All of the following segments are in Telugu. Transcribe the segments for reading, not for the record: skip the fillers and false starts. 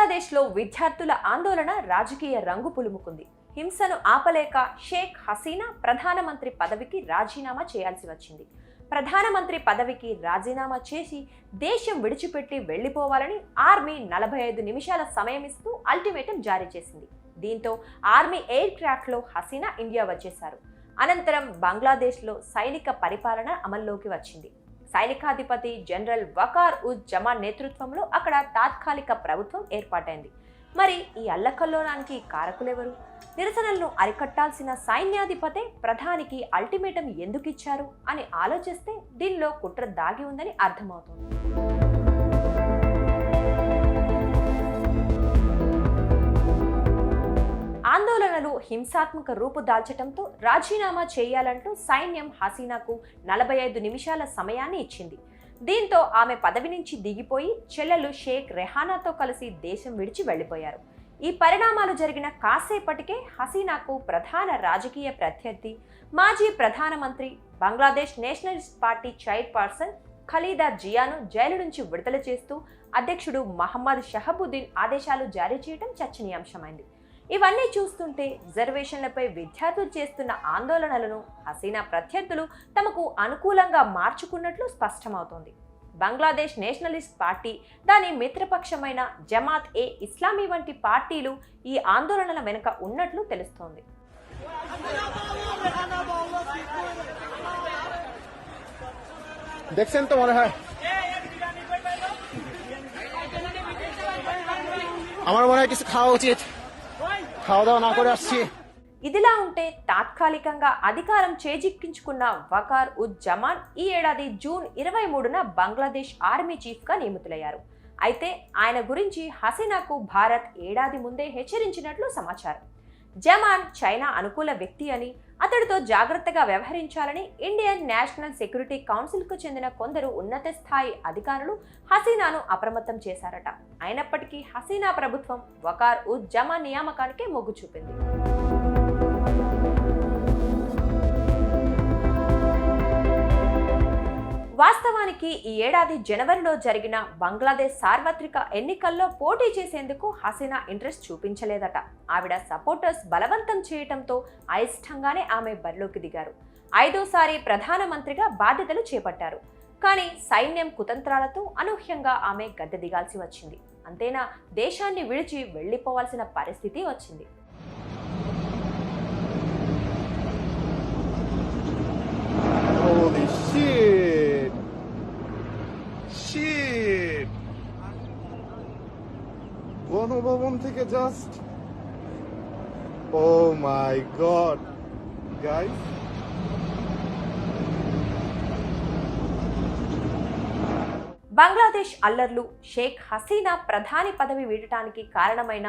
బంగ్లాదేశ్లో విద్యార్థుల ఆందోళన రాజకీయ రంగు పులుముకుంది. హింసను ఆపలేక షేక్ హసీనా ప్రధానమంత్రి పదవికి రాజీనామా చేయాల్సి వచ్చింది. ప్రధానమంత్రి పదవికి రాజీనామా చేసి దేశం విడిచిపెట్టి వెళ్లిపోవాలని ఆర్మీ 45 నిమిషాల సమయం ఇస్తూ అల్టిమేటం జారీ చేసింది. దీంతో ఆర్మీ ఎయిర్ క్రాఫ్ట్లో హసీనా ఇండియా వచ్చేశారు. అనంతరం బంగ్లాదేశ్లో సైనిక పరిపాలన అమల్లోకి వచ్చింది. సైనికాధిపతి జనరల్ వకార్ ఉజ్ జమాన్ నేతృత్వంలో అక్కడ తాత్కాలిక ప్రభుత్వం ఏర్పాటైంది. మరి ఈ అల్లకల్లోనానికి కారకులెవరు? నిరసనలను అరికట్టాల్సిన సైన్యాధిపతే ప్రధానికి అల్టిమేటం ఎందుకు ఇచ్చారు అని ఆలోచిస్తే దీనిలో కుట్ర దాగి ఉందని అర్థమవుతోంది. ఆందోళనలు హింసాత్మక రూపు దాల్చడంతో రాజీనామా చేయాలంటూ సైన్యం హసీనాకు 45 నిమిషాల సమయాన్ని ఇచ్చింది. దీంతో ఆమె పదవి నుంచి దిగిపోయి చెల్లెలు షేక్ రెహానాతో కలిసి దేశం విడిచి వెళ్లిపోయారు. ఈ పరిణామాలు జరిగిన కాసేపటికే హసీనాకు ప్రధాన రాజకీయ ప్రత్యర్థి, మాజీ ప్రధానమంత్రి, Bangladesh nationalist party chairperson Khaleda జియాను జైలు నుంచి విడుదల చేస్తూ అధ్యక్షుడు మహమ్మద్ షహబుద్దీన్ ఆదేశాలు జారీ చేయడం చర్చనీయాంశమైంది. ఇవన్నీ చూస్తుంటే రిజర్వేషన్లపై విద్యార్థులు చేస్తున్న ఆందోళనలను హసీనా ప్రత్యర్థులు తమకు అనుకూలంగా మార్చుకున్నట్లు స్పష్టమవుతోంది. బంగ్లాదేశ్ నేషనలిస్ట్ పార్టీ, దాని మిత్రపక్షమైన జమాత్ ఏ ఇస్లామీ వంటి పార్టీలు ఈ ఆందోళనల వెనుక ఉన్నట్లు తెలుస్తోంది. ఇదిలా ఉంటే తాత్కాలికంగా అధికారం చేజిక్కించుకున్న వకార్ ఉజ్ జమాన్ ఈ ఏడాది జూన్ 23న బంగ్లాదేశ్ ఆర్మీ చీఫ్ గా నియమితులయ్యారు. అయితే ఆయన గురించి హసీనాకు భారత్ ఏడాది ముందే హెచ్చరించినట్లు సమాచారం. జమాన్ చైనా అనుకూల వ్యక్తి అని, అతడితో జాగ్రత్తగా వ్యవహరించాలని ఇండియన్ నేషనల్ సెక్యూరిటీ కౌన్సిల్కు చెందిన కొందరు ఉన్నత స్థాయి అధికారులు హసీనాను అప్రమత్తం చేశారట. అయినప్పటికీ హసీనా ప్రభుత్వం వకార్ ఉజ్ జమాన్ నియామకానికే మొగ్గు చూపింది. వాస్తవానికి ఈ ఏడాది జనవరిలో జరిగిన బంగ్లాదేశ్ సార్వత్రిక ఎన్నికల్లో పోటీ చేసేందుకు హసీనా ఇంట్రెస్ట్ చూపించలేదట. ఆవిడ సపోర్టర్స్ బలవంతం చేయటంతో అయిష్టంగానే ఆమె బరిలోకి దిగారు. 5వ ప్రధానమంత్రిగా బాధ్యతలు చేపట్టారు. కానీ సైన్యం కుతంత్రాలతో అనూహ్యంగా ఆమె గద్దె దిగాల్సి వచ్చింది. అంతేనా, దేశాన్ని విడిచి వెళ్లిపోవాల్సిన పరిస్థితి వచ్చింది. গণভবন থেকে just oh my god guys Bangladesh అల్లర్లు, షేక్ హసీనా ప్రధాని పదవి వీడటానికి కారణమైన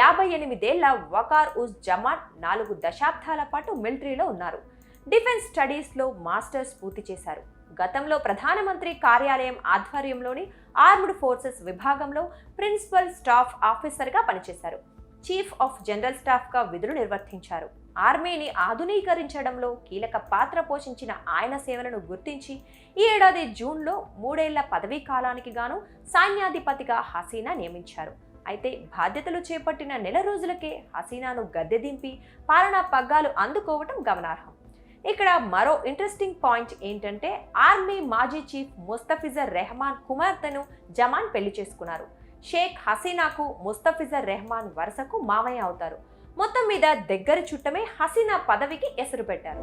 58 ఏళ్ల వకార్ ఉజ్ జమాన్ 4 దశాబ్దాల పాటు మిలిటరీలో ఉన్నారు. డిఫెన్స్ స్టడీస్లో మాస్టర్స్ పూర్తి చేశారు. గతంలో ప్రధానమంత్రి కార్యాలయం ఆధ్వర్యంలోని ఆర్మ్డ్ ఫోర్సెస్ విభాగంలో ప్రిన్సిపల్ స్టాఫ్ ఆఫీసర్గా పనిచేశారు. చీఫ్ ఆఫ్ జనరల్ స్టాఫ్గా విధులు నిర్వర్తించారు. ఆర్మీని ఆధునీకరించడంలో కీలక పాత్ర పోషించిన ఆయన సేవలను గుర్తించి ఈ ఏడాది జూన్లో 3 ఏళ్ల పదవీ కాలానికి గాను సైన్యాధిపతిగా హసీనా నియమించారు. అయితే బాధ్యతలు చేపట్టిన నెల రోజులకే హసీనాను గద్దె దింపి పాలనా పగ్గాలు అందుకోవటం గమనార్హం. ఇక్కడ మరో ఇంట్రెస్టింగ్ పాయింట్ ఏంటంటే, ఆర్మీ మాజీ చీఫ్ ముస్తఫిజర్ రెహమాన్ కుమార్తెను జమాన్ పెళ్లి చేసుకున్నారు. షేక్ హసీనాకు ముస్తఫిజర్ రెహమాన్ వరుసకు మామయ్య అవుతారు. మొత్తం మీద దగ్గర చుట్టమే హసీనా పదవికి ఎసరు పెట్టారు.